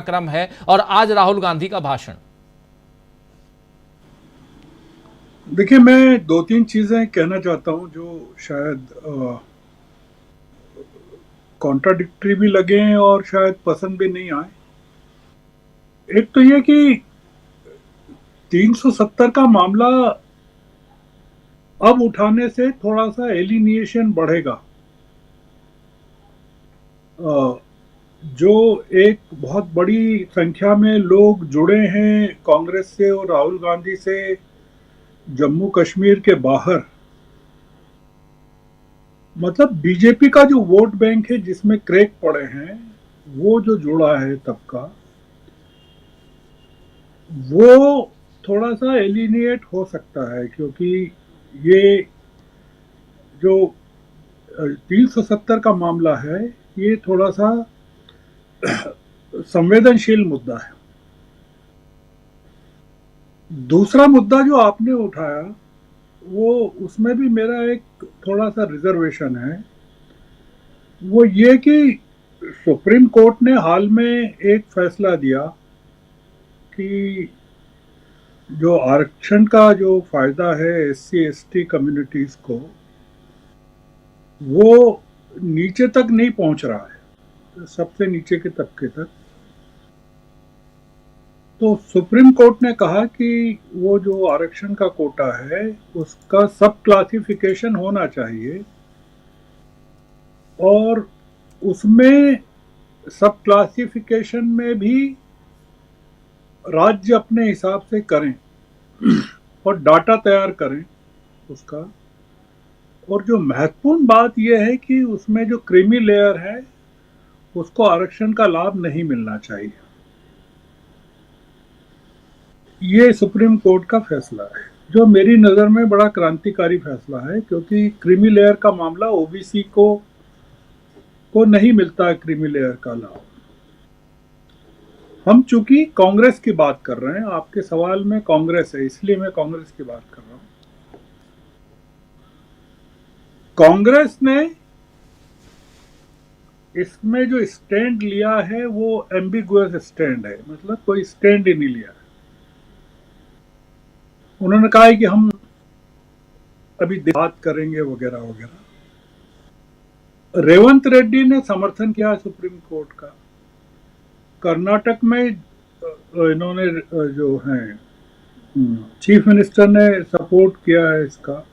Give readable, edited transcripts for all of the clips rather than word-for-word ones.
क्रम है और आज राहुल गांधी का भाषण। देखिए, मैं दो तीन चीजें कहना चाहता हूं जो शायद कॉन्ट्राडिक्टरी भी लगे और शायद पसंद भी नहीं आए। एक तो ये कि 370 का मामला अब उठाने से थोड़ा सा एलिनिएशन बढ़ेगा। जो एक बहुत बड़ी संख्या में लोग जुड़े हैं कांग्रेस से और राहुल गांधी से जम्मू कश्मीर के बाहर, मतलब बीजेपी का जो वोट बैंक है जिसमें क्रैक पड़े हैं, वो जो जुड़ा है तबका, वो थोड़ा सा एलिनिएट हो सकता है, क्योंकि ये जो 370 का मामला है ये थोड़ा सा संवेदनशील मुद्दा है। दूसरा मुद्दा जो आपने उठाया, वो उसमें भी मेरा एक थोड़ा सा रिजर्वेशन है। वो ये कि सुप्रीम कोर्ट ने हाल में एक फैसला दिया कि जो आरक्षण का जो फायदा है एससी एसटी कम्युनिटीज को, वो नीचे तक नहीं पहुंच रहा है, सबसे नीचे के तबके तक। तो सुप्रीम कोर्ट ने कहा कि वो जो आरक्षण का कोटा है उसका सब क्लासिफिकेशन होना चाहिए और उसमें सब क्लासिफिकेशन में भी राज्य अपने हिसाब से करें और डाटा तैयार करें उसका। और जो महत्वपूर्ण बात यह है कि उसमें जो क्रीमी लेयर है उसको आरक्षण का लाभ नहीं मिलना चाहिए। ये सुप्रीम कोर्ट का फैसला है जो मेरी नज़र में बड़ा क्रांतिकारी फैसला है, क्योंकि क्रीमी लेयर का मामला ओबीसी को नहीं मिलता है क्रीमी लेयर का लाभ। हम चूंकि कांग्रेस की बात कर रहे हैं, आपके सवाल में कांग्रेस है इसलिए मैं कांग्रेस की बात कर रहा हूं। कांग्रेस ने इसमें जो स्टैंड लिया है वो एम्बिगुअस स्टैंड है, मतलब कोई स्टैंड ही नहीं लिया है। उन्होंने कहा है कि हम अभी बात करेंगे वगैरह वगैरह। रेवंत रेड्डी ने समर्थन किया सुप्रीम कोर्ट का। कर्नाटक में इन्होंने जो है चीफ मिनिस्टर ने सपोर्ट किया है इसका,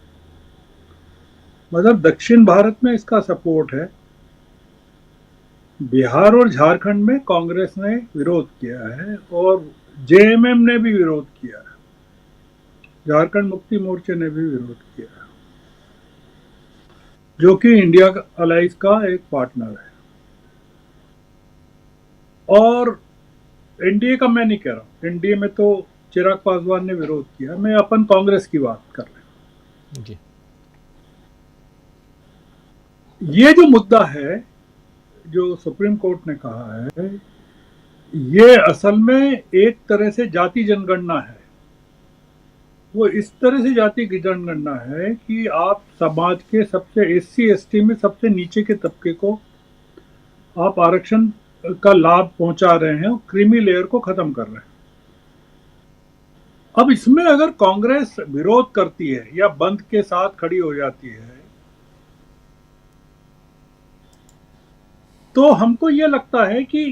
मतलब दक्षिण भारत में इसका सपोर्ट है। बिहार और झारखंड में कांग्रेस ने विरोध किया है और जेएमएम ने भी विरोध किया है, झारखंड मुक्ति मोर्चे ने भी विरोध किया है, जो कि इंडिया अलाइंस का एक पार्टनर है। और एनडीए का मैं नहीं कह रहा हूं, एनडीए में तो चिराग पासवान ने विरोध किया, मैं अपन कांग्रेस की बात कर रहे हैं। ये जो मुद्दा है जो सुप्रीम कोर्ट ने कहा है, ये असल में एक तरह से जाति जनगणना है। वो इस तरह से जाति की जनगणना है कि आप समाज के सबसे एससी एसटी में सबसे नीचे के तबके को आप आरक्षण का लाभ पहुंचा रहे हैं और क्रीमी लेयर को खत्म कर रहे हैं। अब इसमें अगर कांग्रेस विरोध करती है या बंद के साथ खड़ी हो जाती है, तो हमको ये लगता है कि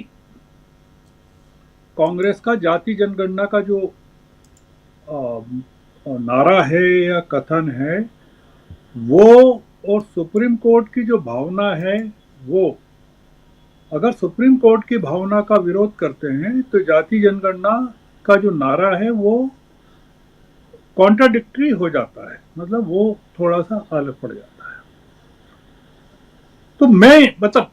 कांग्रेस का जाति जनगणना का जो नारा है या कथन है वो, और सुप्रीम कोर्ट की जो भावना है वो, अगर सुप्रीम कोर्ट की भावना का विरोध करते हैं तो जाति जनगणना का जो नारा है वो कॉन्ट्राडिक्टरी हो जाता है, मतलब वो थोड़ा सा अलग पड़ जाता है। तो मैं मतलब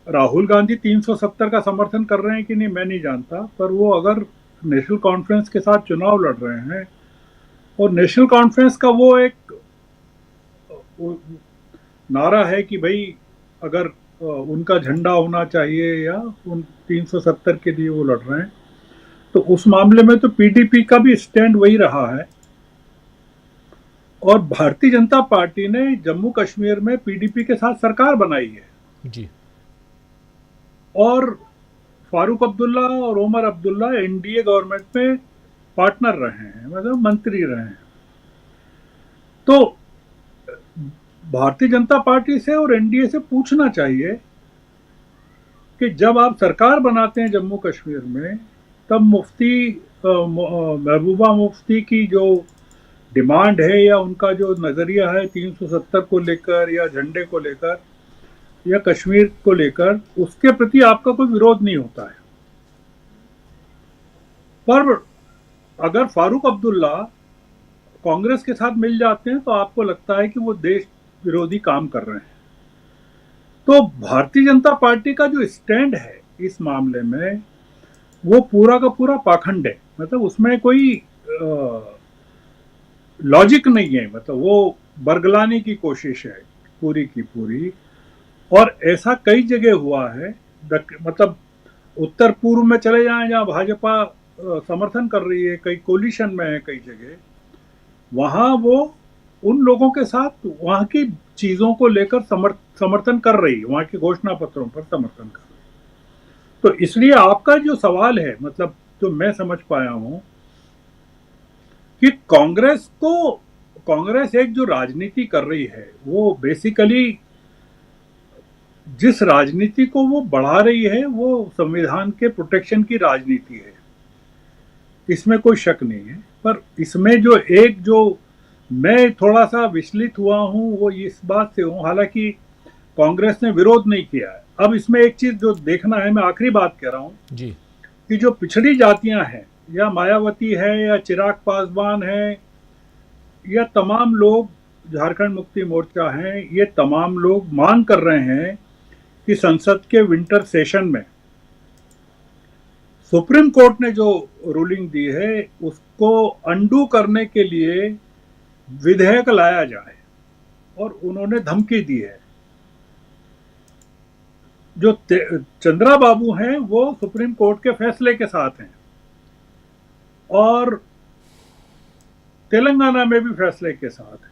राहुल गांधी 370 का समर्थन कर रहे हैं कि नहीं मैं नहीं जानता, पर वो अगर नेशनल कॉन्फ्रेंस के साथ चुनाव लड़ रहे हैं और नेशनल कॉन्फ्रेंस का वो एक नारा है कि भाई अगर उनका झंडा होना चाहिए या उन 370 के लिए वो लड़ रहे हैं, तो उस मामले में तो पीडीपी का भी स्टैंड वही रहा है। और भारतीय जनता पार्टी ने जम्मू कश्मीर में पीडीपी के साथ सरकार बनाई है जी। और फारूक अब्दुल्ला और ओमर अब्दुल्ला एनडीए गवर्नमेंट में पार्टनर रहे हैं, मतलब मंत्री रहे हैं। तो भारतीय जनता पार्टी से और एनडीए से पूछना चाहिए कि जब आप सरकार बनाते हैं जम्मू कश्मीर में, तब महबूबा मुफ्ती की जो डिमांड है या उनका जो नजरिया है 370 को लेकर या झंडे को लेकर या कश्मीर को लेकर, उसके प्रति आपका कोई विरोध नहीं होता है। पर अगर फारूक अब्दुल्ला कांग्रेस के साथ मिल जाते हैं तो आपको लगता है कि वो देश विरोधी काम कर रहे हैं। तो भारतीय जनता पार्टी का जो स्टैंड है इस मामले में, वो पूरा का पूरा पाखंड है, मतलब उसमें कोई लॉजिक नहीं है, मतलब वो बरगलाने की कोशिश है पूरी की पूरी। और ऐसा कई जगह हुआ है, मतलब उत्तर पूर्व में चले जाएं जहां भाजपा समर्थन कर रही है, कई कोलिशन में है, कई जगह वहां वो उन लोगों के साथ वहां की चीजों को लेकर समर्थन कर रही है, वहां के घोषणा पत्रों पर समर्थन कर रही है। तो इसलिए आपका जो सवाल है, मतलब जो मैं समझ पाया हूं कि कांग्रेस एक जो राजनीति कर रही है, वो बेसिकली जिस राजनीति को वो बढ़ा रही है वो संविधान के प्रोटेक्शन की राजनीति है, इसमें कोई शक नहीं है। पर इसमें जो मैं थोड़ा सा विचलित हुआ हूं वो इस बात से हूं, हालांकि कांग्रेस ने विरोध नहीं किया है। अब इसमें एक चीज जो देखना है, मैं आखिरी बात कह रहा हूं जी, कि जो पिछड़ी जातियां हैं, या मायावती है या चिराग पासवान है या तमाम लोग झारखंड मुक्ति मोर्चा हैं, ये तमाम लोग मांग कर रहे हैं कि संसद के विंटर सेशन में सुप्रीम कोर्ट ने जो रूलिंग दी है उसको अंडू करने के लिए विधेयक लाया जाए, और उन्होंने धमकी दी है। जो चंद्रा बाबू हैं वो सुप्रीम कोर्ट के फैसले के साथ हैं, और तेलंगाना में भी फैसले के साथ है,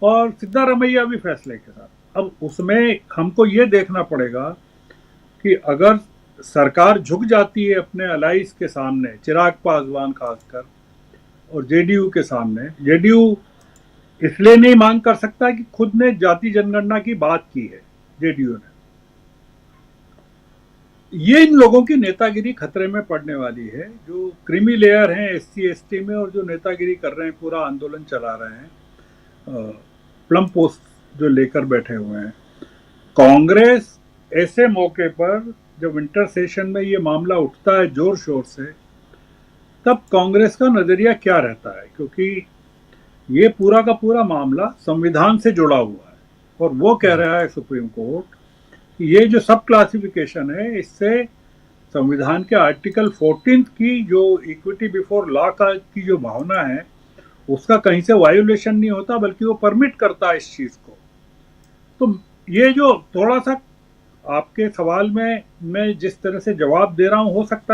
और सिद्धारमैया भी फैसले के साथ। अब उसमें हमको ये देखना पड़ेगा कि अगर सरकार झुक जाती है अपने अलाइज के सामने, चिराग पासवान खासकर, और जेडीयू के सामने, जेडीयू इसलिए नहीं मांग कर सकता कि खुद ने जाति जनगणना की बात की है जेडीयू ने, ये इन लोगों की नेतागिरी खतरे में पड़ने वाली है। जो क्रीमी लेयर हैं एससी एसटी में और जो नेतागिरी कर रहे हैं, पूरा आंदोलन चला रहे हैं, प्लम पोस्ट जो लेकर बैठे हुए हैं, कांग्रेस ऐसे मौके पर जब विंटर सेशन में ये मामला उठता है जोर शोर से, तब कांग्रेस का नजरिया क्या रहता है, क्योंकि ये पूरा का पूरा मामला संविधान से जुड़ा हुआ है, और वो कह रहा है सुप्रीम कोर्ट कि ये जो सब क्लासिफिकेशन है, इससे संविधान के आर्टिकल 14 की जो इक्विटी बिफोर लॉ का की जो भावना है, उसका कहीं से वायोलेशन नहीं होता, बल्कि वो परमिट करता है इस चीज को। तो ये जो थोड़ा सा आपके सवाल में मैं जिस तरह से जवाब दे रहा हूं, हो सकता है